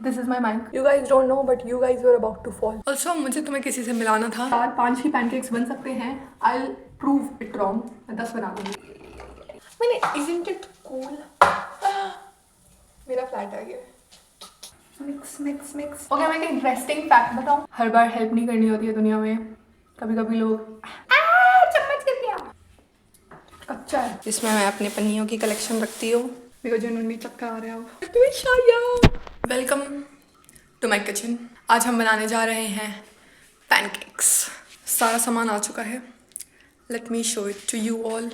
This is my mic. You guys don't know, but you guys were about to fall. Also, मुझे तुम्हें किसी से मिलाना था. 4-5 ही pancakes बन सकते हैं. I'll prove it wrong. मैं 10 बना दूँगी. मैंने isn't it cool? मेरा फ्लैट आ गया. Mix. Okay, मैं एक interesting fact बताऊँ. हर बार help नहीं करनी होती है दुनिया में. कभी-कभी लोग चम्मच गिर गया. कच्चा है. इसमें मैं अपने पन्नियों की कलेक्शन रखती हूँ. मेरे को जनरली चक्कर आ रहा है. Welcome to my kitchen. आज हम बनाने जा रहे हैं पैनकेक्स. सारा सामान आ चुका है. Let me show it to you all.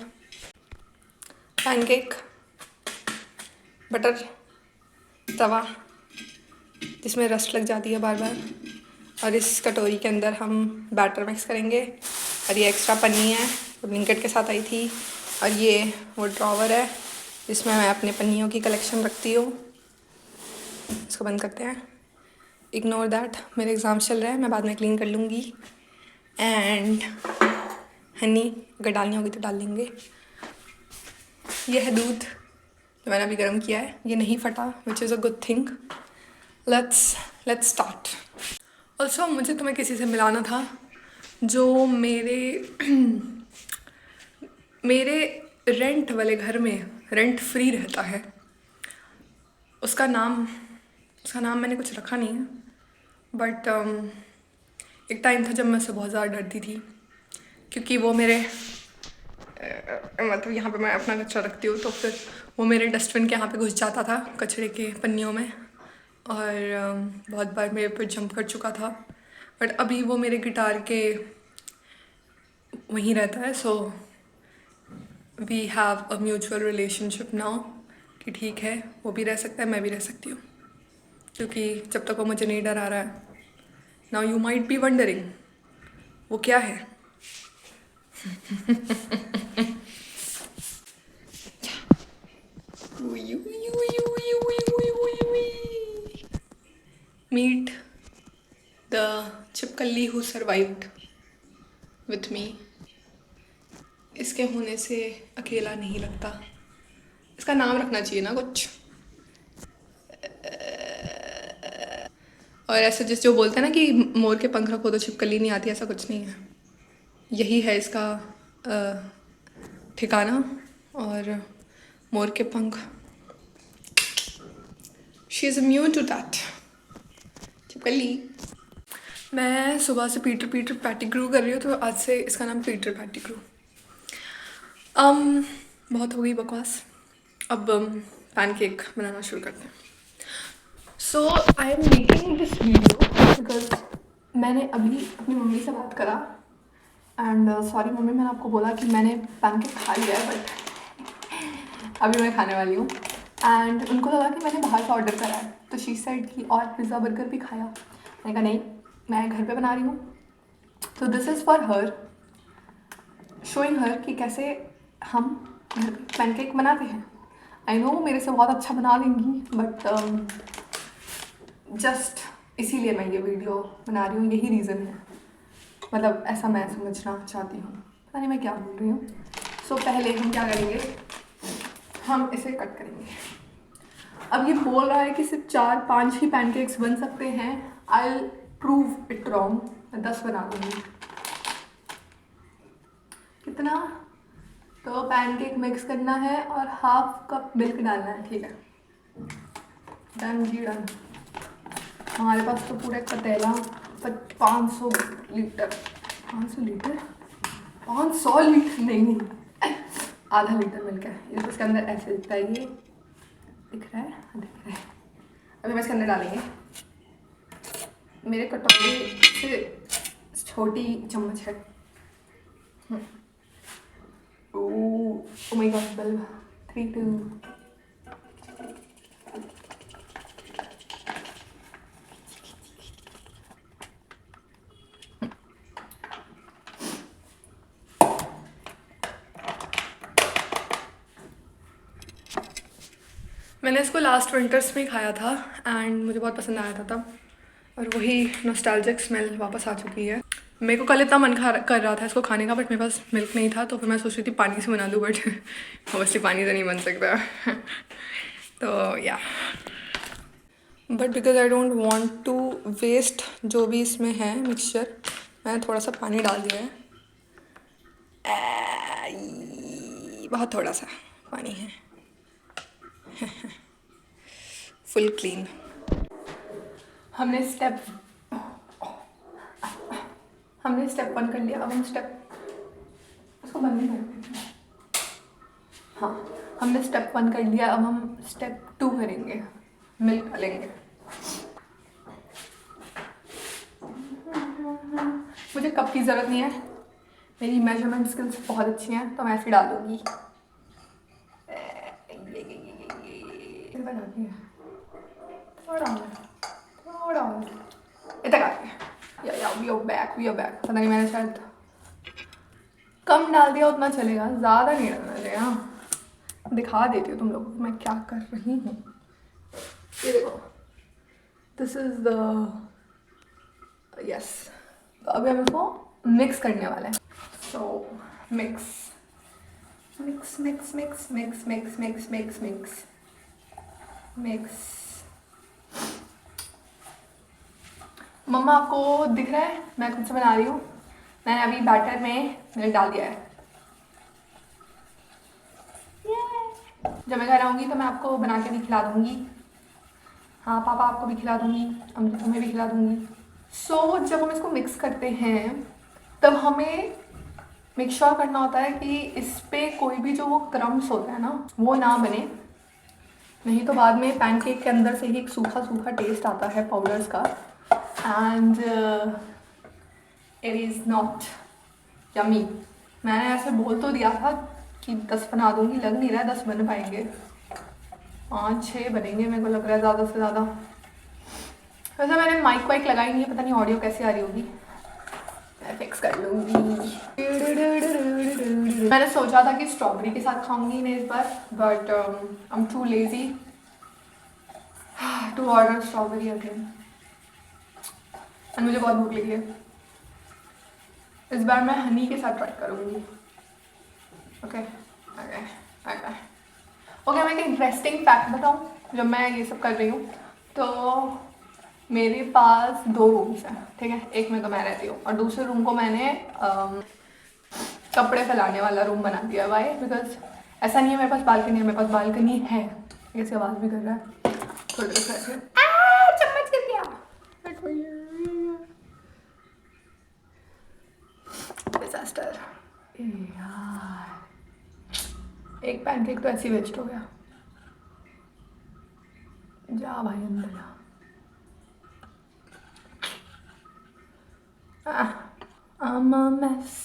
Pancake, butter, तवा जिसमें रस्ट लग जाती है बार बार, और इस कटोरी के अंदर हम बैटर मिक्स करेंगे. और ये एक्स्ट्रा पन्नी है, वो ब्लिंकेट के साथ आई थी. और ये वो ड्रॉवर है जिसमें मैं अपने पन्नियों की कलेक्शन रखती हूँ. इसको बंद करते हैं. इग्नोर दैट, मेरे एग्ज़ाम चल रहे हैं, मैं बाद में क्लीन कर लूँगी. एंड हनी अगर डालनी होगी तो डाल लेंगे. ये है दूध जो मैंने अभी गर्म किया है. ये नहीं फटा, which is a good thing. Let's start. Also मुझे तुम्हें किसी से मिलाना था जो मेरे रेंट वाले घर में रेंट फ्री रहता है. उसका नाम मैंने कुछ रखा नहीं है, बट एक टाइम था जब मैं उससे बहुत ज़्यादा डरती थी, क्योंकि वो मेरे मतलब यहाँ पे मैं अपना कचरा रखती हूँ तो फिर वो मेरे डस्टबिन के यहाँ पे घुस जाता था कचरे के पन्नियों में, और बहुत बार मेरे पर जंप कर चुका था. बट अभी वो मेरे गिटार के वहीं रहता है. So we have a mutual relationship now कि ठीक है, वो भी रह सकता है, मैं भी रह सकती हूँ, क्योंकि जब तक वो मुझे नहीं डरा रहा है. Now you might be wondering वो क्या है. Meet the chipkali who survived with me. इसके होने से अकेला नहीं लगता. इसका नाम रखना चाहिए ना कुछ. और ऐसे जो बोलते हैं ना कि मोर के पंख रखो तो छिपकली नहीं आती, ऐसा कुछ नहीं है. यही है इसका ठिकाना. और मोर के पंख, she is immune to that. छिपकली. मैं सुबह से पीटर पैटिग्रू कर रही हूँ, तो आज से इसका नाम पीटर पैटिग्रू. बहुत हो गई बकवास. अब पैनकेक बनाना शुरू करते हैं. So I am making this video because मैंने अभी अपनी मम्मी से बात करा. एंड सॉरी मम्मी, मैंने आपको बोला कि मैंने पैनकेक खा लिया है, बट अभी मैं खाने वाली हूँ. एंड उनको लगा कि मैंने बाहर से ऑर्डर करा है, तो शी सेड कि और पिज़्ज़ा बर्गर भी खाया. मैंने कहा नहीं, मैं घर पे बना रही हूँ. तो this is for her, showing हर कि कैसे हम घर पे पैनकेक बनाते हैं. आई नो मेरे से बहुत अच्छा बना देंगी, बट जस्ट इसीलिए मैं ये वीडियो बना रही हूँ. यही रीज़न है, मतलब ऐसा मैं समझना चाहती हूँ. पता नहीं मैं क्या बोल रही हूँ. सो पहले हम क्या करेंगे, हम इसे कट करेंगे. अब ये बोल रहा है कि सिर्फ 4-5 ही पैनकेक्स बन सकते हैं. I will prove it wrong. मैं 10 बना दूँगी. कितना? तो पैनकेक मिक्स करना है और 1/2 कप मिल्क डालना है. ठीक है, डन जी डन. हमारे पास तो पूरा पतीला 500 लीटर 500 लीटर नहीं, आधा लीटर मिल्क है. ये तो इसके अंदर ऐसे दिखता है. ये दिख रहा है, हाँ दिख रहा है. अभी हम इसके अंदर डालेंगे. मेरे कटोरे से छोटी चम्मच है. Oh my god, bulb. 3, 2. मैंने इसको लास्ट विंटर्स में खाया था एंड मुझे बहुत पसंद आया था तब, और वही नॉस्टैल्जिक स्मेल वापस आ चुकी है. मेरे को कल इतना मन कर रहा था इसको खाने का, बट मेरे पास मिल्क नहीं था, तो फिर मैं सोच रही थी पानी से बना लूँ, बट ऑब्वियसली पानी से नहीं बन सकता. तो या but because I don't want to waste जो भी इसमें है मिक्सचर, मैंने थोड़ा सा पानी डाल दिया है। बहुत थोड़ा सा पानी है। Full clean. हमने स्टेप 1 कर लिया। अब हम उसको बंद नहीं करेंगे। हाँ, हमने स्टेप 1 कर लिया। अब हम स्टेप 2 करेंगे, मिल्क डालेंगे। मुझे कप की ज़रूरत नहीं है, मेरी मेजरमेंट स्किल्स बहुत अच्छी हैं, तो मैं ऐसे डाल दूँगी। थोड़ा इतना या वी आर बैक। पता नहीं, मैंने शायद कम डाल दिया, उतना चलेगा, ज़्यादा नहीं डालना चाहिए। दिखा देती हूँ तुम लोगों को मैं क्या कर रही हूँ। ये देखो, दिस इज़ द यस। तो अभी हम इसको मिक्स करने वाले हैं। सो मिक्स। मम्मा आपको दिख रहा है मैं खुद से बना रही हूँ। मैंने अभी बैटर में मिल्क डाल दिया है। जब मैं घर आऊँगी तो मैं आपको बना के भी खिला दूँगी। हाँ पापा, आपको भी खिला दूँगी, तुम्हें भी खिला दूँगी। सो जब हम इसको मिक्स करते हैं तब हमें मेक श्योर करना होता है कि इस पे कोई भी जो वो क्रम्स होता है ना, वो ना बने, नहीं तो बाद में पैनकेक के अंदर से ही एक सूखा सूखा टेस्ट आता है पाउडर्स का, and it is not yummy. मैंने ऐसे बोल तो दिया था कि 10 बना दूँगी, लग नहीं रहा है 10 बन पाएंगे। 5-6 बनेंगे मेरे को लग रहा है ज़्यादा से ज़्यादा। वैसे मैंने माइक वाइक लगाई नहीं है, पता नहीं ऑडियो कैसी आ रही होगी, मैं फिक्स कर लूँगी। मैंने सोचा था कि स्ट्रॉबेरी के साथ खाऊंगी इन्हें इस बार, but I am too lazy to order strawberry again, and मुझे बहुत भूख लगी है। इस बार मैं हनी के साथ ट्राई करूँगी। ओके, मैं एक इंटरेस्टिंग फैक्ट बताऊँ। जब मैं ये सब कर रही हूँ तो मेरे पास 2 रूम्स हैं, ठीक है। एक में तो मैं रहती हूँ और दूसरे रूम को मैंने कपड़े फैलाने वाला रूम बना दिया। वाई? बिकॉज ऐसा नहीं है मेरे पास बालकनी है, मेरे पास बालकनी है। ऐसे आवाज़ भी कर रहा है थोड़ी देर से। चम्मच गिर गया। डिजास्टर यार, एक पैनकेक तो ऐसे ही वेस्ट हो गया। जा भाई अंदर जा। I'm a mess।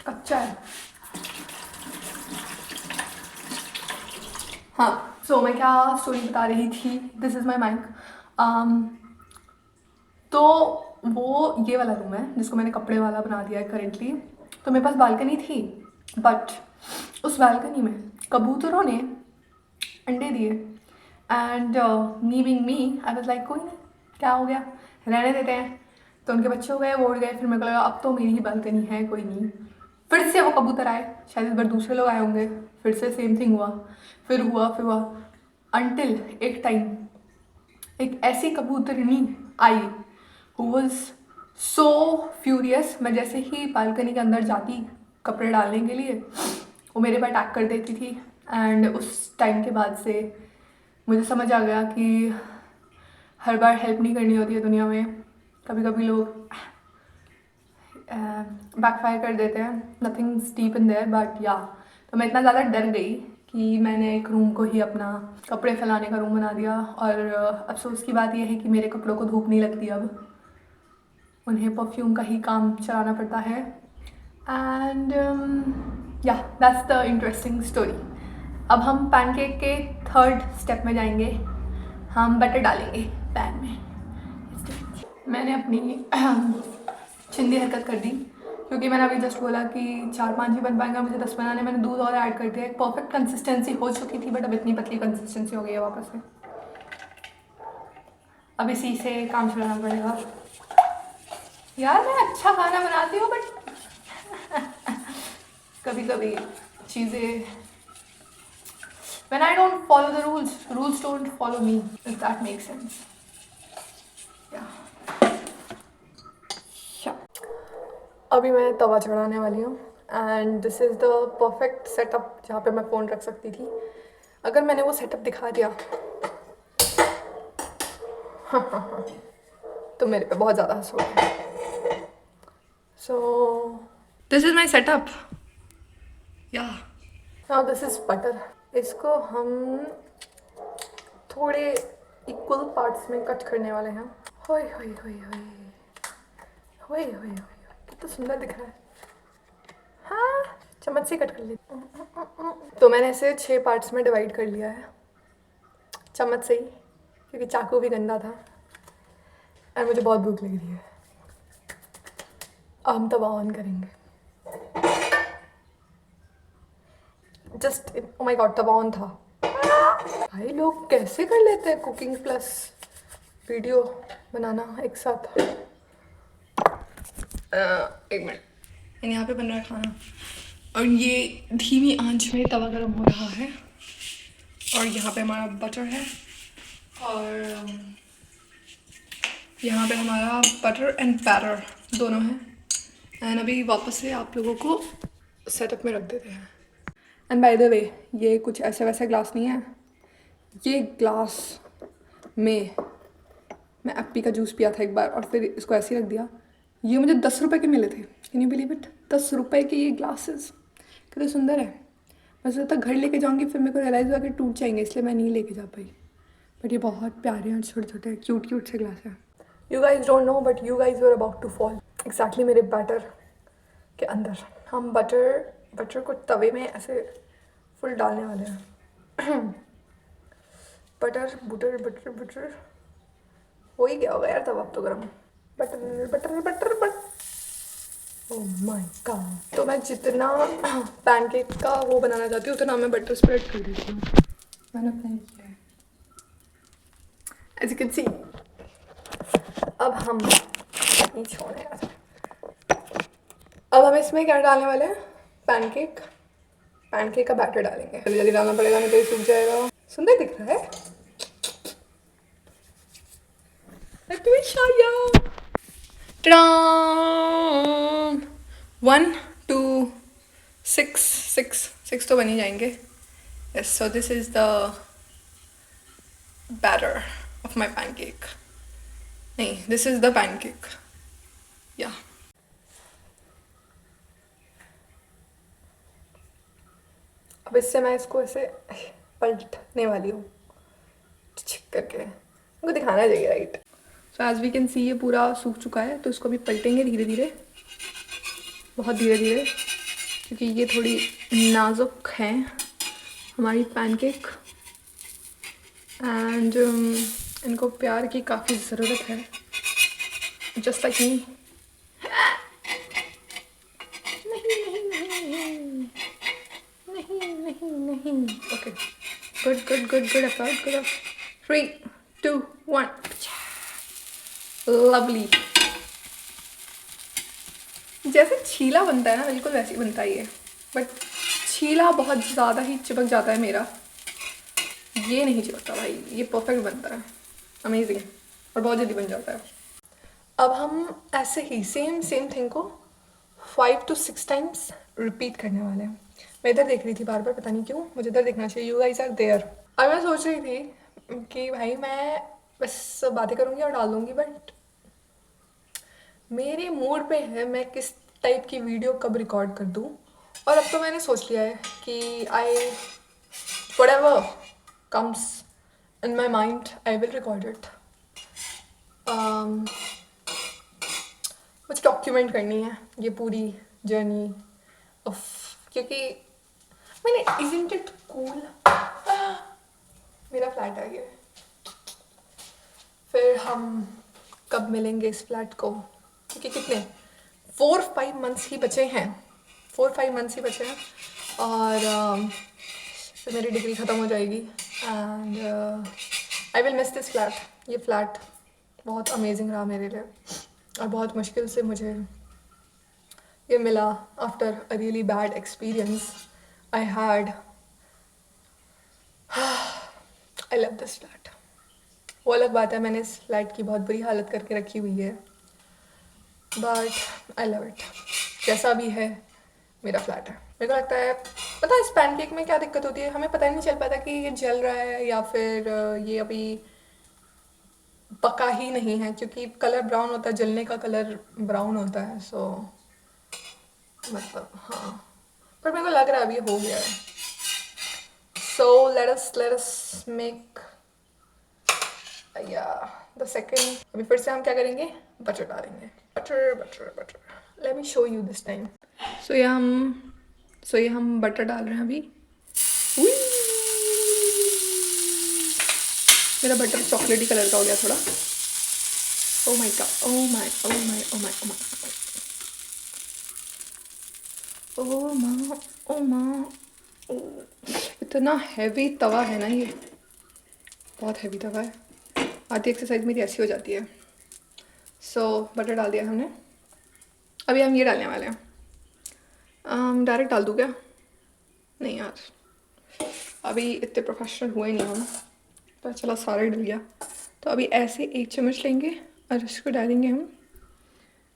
अच्छा है। हाँ, सो मैं क्या स्टोरी बता रही थी। This is my mic. तो वो ये वाला रूम है जिसको मैंने कपड़े वाला बना दिया है करेंटली। तो मेरे पास बालकनी थी, बट उस बालकनी में कबूतरों ने अंडे दिए, and me being me I was like कोई नहीं, क्या हो गया, रहने देते हैं। तो उनके बच्चे हो गए, वो उड़ गए। फिर मेरे को लगा अब तो मेरी ही बालकनी है, कोई नहीं। फिर से वो कबूतर आए, शायद इस बार दूसरे लोग आए होंगे, फिर से सेम थिंग हुआ। फिर हुआ अनटिल एक टाइम एक ऐसी कबूतरनी आई हु वॉज सो फ्यूरियस। मैं जैसे ही बालकनी के अंदर जाती कपड़े डालने के लिए, वो मेरे पर अटैक कर देती थी। एंड उस टाइम के बाद से मुझे समझ आ गया कि हर बार हेल्प नहीं करनी होती है दुनिया में। कभी कभी लोग बैकफायर कर देते हैं। Nothing deep in their, but या। तो मैं इतना ज़्यादा डर गई कि मैंने एक रूम को ही अपना कपड़े फैलाने का रूम बना दिया। और अफसोस की बात यह है कि मेरे कपड़ों को धूप नहीं लगती, अब उन्हें परफ्यूम का ही काम चलाना पड़ता है। एंड या दैट्स द इंटरेस्टिंग स्टोरी। अब हम पैनकेक के 3rd स्टेप में जाएंगे। हम बटर डालेंगे पैन में। मैंने अपनी चिंदी हरकत कर दी, क्योंकि मैंने अभी जस्ट बोला कि 4-5 ही बन पाएंगे, मुझे 10 बनाने। मैंने दूध और ऐड कर दिया। एक परफेक्ट कंसिस्टेंसी हो चुकी थी, बट अब इतनी पतली कंसिस्टेंसी हो गई है वापस से। अब इसी से काम चलाना पड़ेगा। यार मैं अच्छा खाना बनाती हूँ, बट कभी कभी चीज़ें When I don't follow the rules, rules don't follow me, if that makes sense. Yeah. अभी मैं तवा चढ़ाने वाली हूँ and this is the perfect setup जहाँ पे मैं फ़ोन रख सकती थी. अगर मैंने वो सेटअप दिखा दिया तो मेरे पे बहुत ज़्यादा हंसोगे. So this is my setup. Yeah now this is butter. इसको हम थोड़े इक्वल पार्ट्स में कट करने वाले हैं. होय होय होय होय होय होय होय. कितना सुंदर दिख रहा है. हाँ, चम्मच से कट कर लेते. तो मैंने इसे 6 पार्ट्स में डिवाइड कर लिया है चम्मच से ही, क्योंकि चाकू भी गंदा था और मुझे बहुत भूख लग रही है. अब हम तवा ऑन करेंगे. Just oh my God, Tawa on था. भाई लोग कैसे कर लेते हैं कुकिंग प्लस वीडियो बनाना एक साथ. एक मिनट. यहाँ पे बन रहा है खाना और ये धीमी आंच में तवा गर्म हो रहा है और यहाँ पे हमारा बटर है और यहाँ पे हमारा बटर एंड बैटर दोनों हैं. एंड अभी वापस से आप लोगों को सेटअप में रख देते हैं. एंड बाय द वे, ये कुछ ऐसे वैसे ग्लास नहीं है. ये ग्लास में मैं एप्पी का जूस पिया था एक बार और फिर इसको ऐसे ही रख दिया. ये मुझे 10 रुपये के मिले थे. Can you believe it? 10 रुपये के ये ग्लासेस कितने सुंदर है. मैं सोचा था घर लेके जाऊँगी, फिर मेरे को रियलाइज़ हुआ कि टूट जाएंगे, इसलिए मैं नहीं लेके जा पाई. बट ये बहुत प्यारे हैं, छोटे छोटे क्यूट क्यूट से ग्लास हैं. You guys don't know but you guys were about to fall exactly मेरे बैटर के अंदर. हम बटर को तवे में ऐसे फुल डालने वाले हैं. बटर बटर बटर बटर हो ही गया होगा यार तब. अब तो गर्म. Butter butter butter butter. Oh my God. तो मैं जितना पैनकेक का वो बनाना चाहती हूँ उतना मैं बटर स्प्रेड कर देती हूँ. मैंने अपना किया है एज यू कैन सी. अब हम छोड़े. अब हम इसमें क्या डालने वाले हैं? पैनकेक का बैटर डालेंगे. जल्दी जल्दी डालना पड़ेगा नहीं तो ये सूख जाएगा. सुंदर दिख रहा है. Let me show you. Ta-da! 1 2 6 तो बन ही जाएंगे. Yes, so this is the batter of my pancake. नहीं, this is the pancake. Yeah. अब इससे मैं इसको ऐसे पलटने वाली हूँ करके. उनको दिखाना चाहिए, right? So as we can see ये पूरा सूख चुका है. तो इसको अभी पलटेंगे धीरे धीरे, बहुत धीरे धीरे, क्योंकि ये थोड़ी नाजुक हैं हमारी पैनकेक एंड इनको प्यार की काफ़ी ज़रूरत है. Just like me. नहीं. Okay, good effort, good. 3 2 1. Lovely. जैसे छीला बनता है ना, बिल्कुल वैसे ही बनता ही है. बट छीला बहुत ज़्यादा ही चिपक जाता है मेरा. ये नहीं चिपकता भाई. ये परफेक्ट बनता है. अमेजिंग. और बहुत जल्दी बन जाता है. अब हम ऐसे ही सेम थिंग को 5 to 6 टाइम्स रिपीट करने वाले हैं. मैं इधर देख रही थी बार बार, पता नहीं क्यों मुझे इधर देखना चाहिए. You guys are there. अब मैं सोच रही थी कि भाई मैं बस बातें करूँगी और डाल दूँगी, बट मेरे मूड पे है मैं किस टाइप की वीडियो कब रिकॉर्ड कर दूँ. और अब तो मैंने सोच लिया है कि आई whatever comes in my mind I will record it. मुझे डॉक्यूमेंट करनी है ये पूरी जर्नी ऑफ, क्योंकि मैंने isn't it cool. मेरा फ्लैट आ गया. फिर हम कब मिलेंगे इस फ्लैट को, क्योंकि कितने 4-5 मंथ्स ही बचे हैं. 4-5 मंथ्स ही बचे हैं और फिर मेरी डिग्री ख़त्म हो जाएगी. And I will miss this flat. ये फ्लैट बहुत अमेजिंग रहा मेरे लिए और बहुत मुश्किल से मुझे ये मिला after a really bad experience I had I love this flat. वो अलग बात है, मैंने इस फ्लैट की बहुत बुरी हालत करके रखी हुई है, बट आई लव इट। जैसा भी है मेरा फ्लैट है। मेरे को लगता है, पता है इस पैनकेक में क्या दिक्कत होती है, हमें पता ही नहीं चल पाता कि ये जल रहा है या फिर ये अभी पका ही नहीं है, क्योंकि कलर ब्राउन होता है, जलने का कलर ब्राउन होता है। सो मतलब हाँ, पर मेरे को लग रहा है अभी हो गया है। So let us make yeah the second. अभी फिर से हम क्या करेंगे, बटर डालेंगे। Butter butter butter, let me show you this time. So ये हम बटर डाल रहे हैं अभी। उई! मेरा बटर चॉकलेटी कलर का हो गया थोड़ा। Oh my God, oh my oh my oh my oh my oh माँ ओ माँ ओ, इतना हैवी तवा है ना ये, बहुत हैवी तवा है। आधी एक्सरसाइज मेरी ऐसी हो जाती है। सो बटर डाल दिया हमने। अभी हम ये डालने वाले हैं। डायरेक्ट डाल दूँ क्या? नहीं यार, अभी इतने प्रोफेशनल हुए नहीं हम, तो चला सारा ही डल गया। तो अभी ऐसे 1 चम्मच लेंगे और इसको डालेंगे हम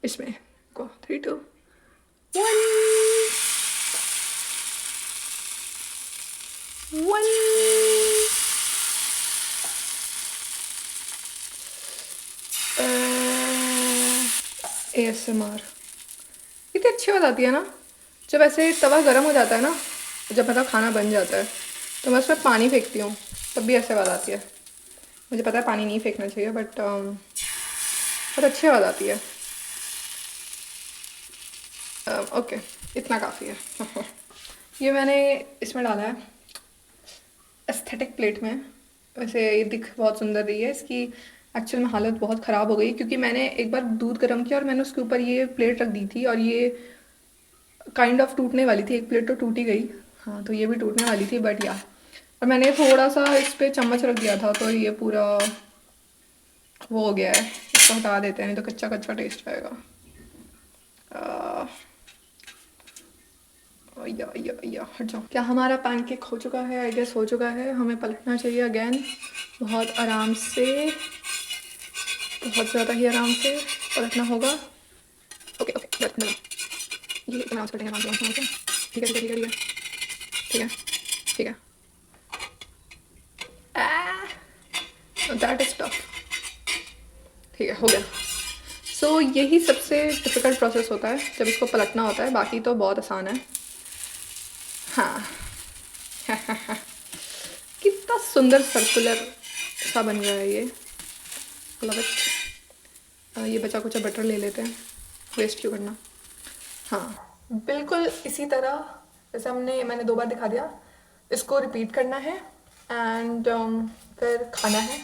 इसमें। को 3 2 1 ASMR इतनी अच्छी बात आती है ना, जब ऐसे तवा गर्म हो जाता है ना, जब मतलब खाना बन जाता है, तो मैं उसमें पानी फेंकती हूँ, तब भी ऐसे आवाज़ आती है। मुझे पता है पानी नहीं फेंकना चाहिए, बट बहुत अच्छी आवाज़ आती है। ओके, इतना काफ़ी है। ये मैंने इसमें डाला है एस्थेटिक प्लेट में। वैसे ये दिख बहुत सुंदर रही है, इसकी एक्चुअल में हालत बहुत ख़राब हो गई, क्योंकि मैंने एक बार दूध गर्म किया और मैंने उसके ऊपर ये प्लेट रख दी थी, और ये काइंड ऑफ टूटने वाली थी। एक प्लेट तो टूट ही गई, हाँ, तो ये भी टूटने वाली थी, बट या और मैंने थोड़ा सा इस पर चम्मच रख दिया था, तो ये पूरा वो हो गया है। इसको हटा देते हैं, नहीं तो कच्चा कच्चा टेस्ट आएगा। या हट जाओ। क्या हमारा पैनकेक हो चुका है? आई गेस हो चुका है। हमें पलटना चाहिए अगेन, बहुत आराम से, बहुत ज़्यादा ही आराम से पलटना होगा। ओके ओके, ये आराम से पलटेंगे, आराम से। ठीक है ठीक है ठीक है ठीक है ठीक है। That is tough. ठीक है, हो गया। सो यही सबसे डिफ़िकल्ट प्रोसेस होता है, जब इसको पलटना होता है। बाकी तो बहुत आसान है। हाँ। कितना सुंदर सर्कुलर सा बन गया है ये, लव इट। ये बचा कुचा बटर ले लेते हैं, वेस्ट क्यों करना। हाँ, बिल्कुल इसी तरह जैसे मैंने 2 बार दिखा दिया, इसको रिपीट करना है एंड फिर खाना है।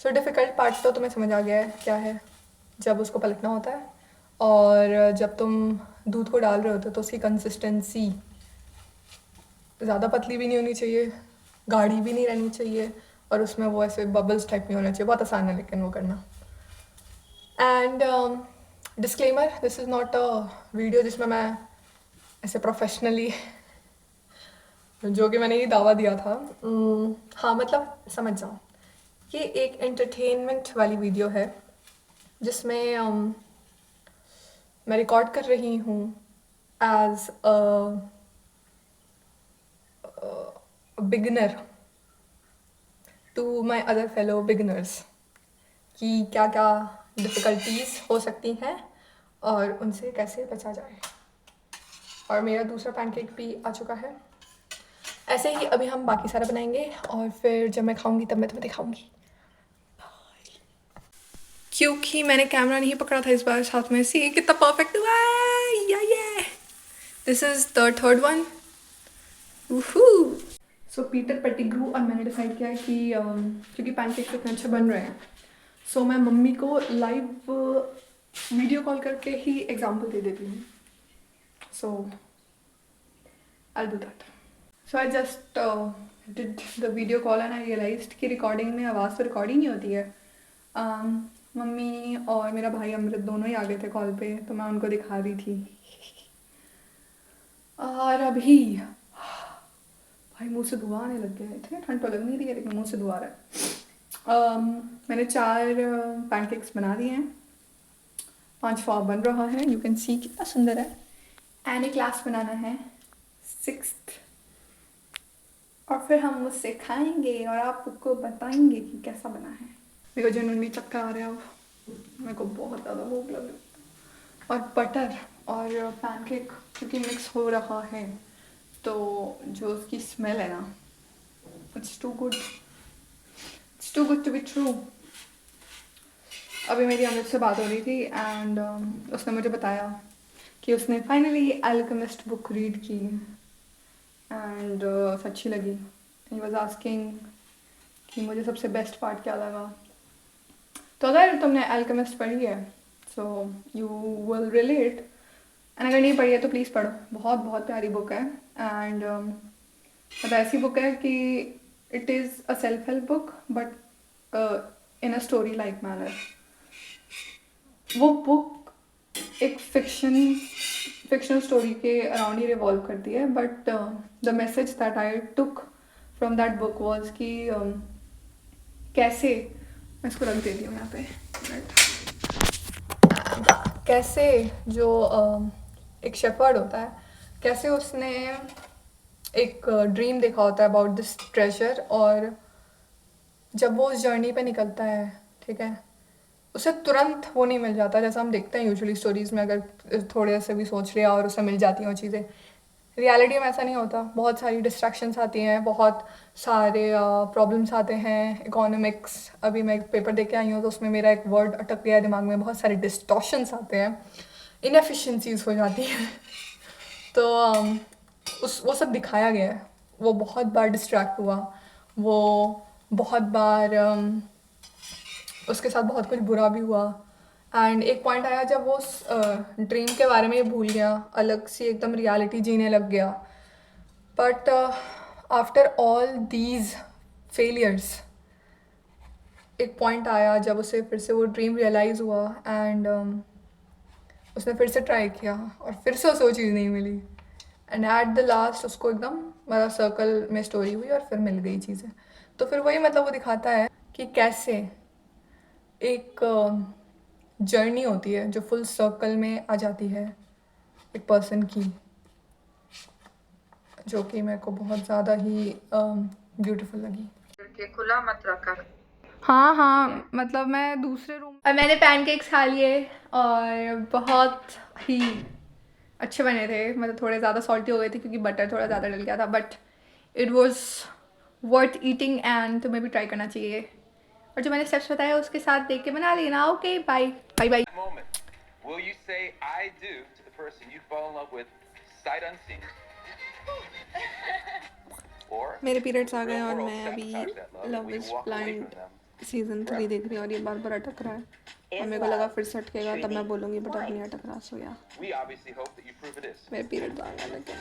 सो डिफ़िकल्ट पार्ट तो तुम्हें समझ आ गया है क्या है, जब उसको पलटना होता है, और जब तुम दूध को डाल रहे होते हो तो उसकी कंसिस्टेंसी ज़्यादा पतली भी नहीं होनी चाहिए, गाढ़ी भी नहीं रहनी चाहिए, और उसमें वो ऐसे बबल्स टाइप नहीं होना चाहिए। बहुत आसान है लेकिन वो करना। And disclaimer, this is not a video जिसमें मैं ऐसे प्रोफेशनली जो कि मैंने ये दावा दिया था। हाँ मतलब समझ जाओ, ये एक एंटरटेनमेंट वाली वीडियो है, जिसमें मैं रिकॉर्ड कर रही हूँ as a beginner to my other fellow beginners, कि क्या क्या डिफ़िकल्टीज हो सकती हैं और उनसे कैसे बचा जाए। और मेरा दूसरा पैनकेक भी आ चुका है। ऐसे ही अभी हम बाकी सारा बनाएंगे, और फिर जब मैं खाऊंगी तब मैं तुम्हें दिखाऊंगी। क्योंकि मैंने कैमरा नहीं पकड़ा था इस बार साथ में, सी कितना परफेक्ट हुआ है। ये this is the third one. So Peter Pettigrew और मैंने डिसाइड किया है कि क्योंकि पैनकेक्स इतने अच्छे बन रहे हैं, सो मैं मम्मी को लाइव वीडियो कॉल करके ही एग्जाम्पल दे देती हूँ। So I do that. So I just did the video call and I realised कि रिकॉर्डिंग में आवाज़ तो रिकॉर्ड ही नहीं होती है। मम्मी और मेरा भाई अमृत दोनों ही आ गए थे कॉल पे, तो मैं उनको दिखा रही थी। और अभी भाई मुंह से धुआं आने लग गया है, इतनी ठंड तो लग नहीं रही है लेकिन मुंह से धुआं आ रहा है। मैंने 4 पैनकेक्स बना दिए हैं, 5वां बन रहा है, यू कैन सी कितना सुंदर है। एंड एक लास्ट बनाना है 6th, और फिर हम उससे खाएंगे और आपको बताएंगे कि कैसा बना है। मेरे को जनरली चक्कर आ रहा है अब, मेरे को बहुत ज़्यादा भूख लग रही है। और बटर और पैनकेक क्योंकि मिक्स हो रहा है तो जो उसकी स्मेल है ना, it's too good to be true. अभी मेरी अमित से बात हो रही थी एंड उसने मुझे बताया कि उसने फाइनली अल्केमिस्ट बुक रीड की एंड अच्छी लगी। ही वॉज आस्किंग कि मुझे सबसे बेस्ट पार्ट क्या लगा। तो अगर तुमने अल्केमिस्ट पढ़ी है so you will relate, and अगर नहीं पढ़ी है तो प्लीज़ पढ़ो, बहुत बहुत प्यारी बुक है। एंड मतलब ऐसी बुक है कि it is a self help book but in a story like manner. वो बुक एक फिक्शनल स्टोरी के अराउंड ही रिवॉल्व करती है, but the message that I took from that book was कि कैसे, मैं इसको रख देती हूँ यहाँ पे, कैसे जो एक शेफर्ड होता है, कैसे उसने एक ड्रीम देखा होता है अबाउट दिस ट्रेजर, और जब वो उस जर्नी पे निकलता है, ठीक है, उसे तुरंत वो नहीं मिल जाता जैसा हम देखते हैं यूजुअली स्टोरीज़ में। अगर थोड़े से भी सोच लिया और उसे मिल जाती हैं वो चीज़ें, रियलिटी में ऐसा नहीं होता। बहुत सारी डिस्ट्रैक्शंस आती हैं, बहुत सारे प्रॉब्लम्स आते हैं। इकोनॉमिक्स, अभी मैं एक पेपर देख के आई हूँ तो उसमें मेरा एक वर्ड अटक गया है दिमाग में, बहुत सारे डिस्टॉर्शंस आते हैं, इनएफिशिएंसीज हो जाती हैं। तो वो सब दिखाया गया है। वो बहुत बार डिस्ट्रैक्ट हुआ, वो बहुत बार उसके साथ बहुत कुछ बुरा भी हुआ। एंड एक पॉइंट आया जब वो उस ड्रीम के बारे में भूल गया, अलग सी एकदम रियलिटी जीने लग गया। But after all these failures एक पॉइंट आया जब उसे फिर से वो ड्रीम रियलाइज़ हुआ एंड उसने फिर से ट्राई किया और फिर से उसे वो चीज़ नहीं मिली। एंड एट द लास्ट उसको एकदम मतलब सर्कल में स्टोरी हुई और फिर मिल गई चीज़ें। तो फिर वही मतलब वो दिखाता है कि कैसे एक जर्नी होती है जो फुल सर्कल में आ जाती है एक पर्सन की, जो कि मेरे को बहुत ज़्यादा ही ब्यूटीफुल लगी। के खुला मत रखा। हाँ, मतलब मैं दूसरे रूम और मैंने पैनकेक्स खा लिए और बहुत ही अच्छे बने थे। मतलब थोड़े ज़्यादा सॉल्टी हो गए थे क्योंकि बटर थोड़ा ज़्यादा डल गया था, but it was worth eating and तुम्हें भी ट्राई करना चाहिए। और जो मैंने स्टेप्स बताया उसके साथ देख के बना लेना। Okay, bye bye bye. Will you say I do to the person you fall in love with sight unseen? Or मेरे पीरियड्स आ गए real और world मैं अभी sabotage that love and love we is walk away blind from them? Season 3 देख रही हूँ और ये बार बार अटक रहा है और मेरे को लगा फिर से अटकेगा तब मैं बोलूँगी, बट अब नहीं अटक रहा। सो या We obviously hope that you prove it is. मेरे पीरियड्स आ गए लेकिन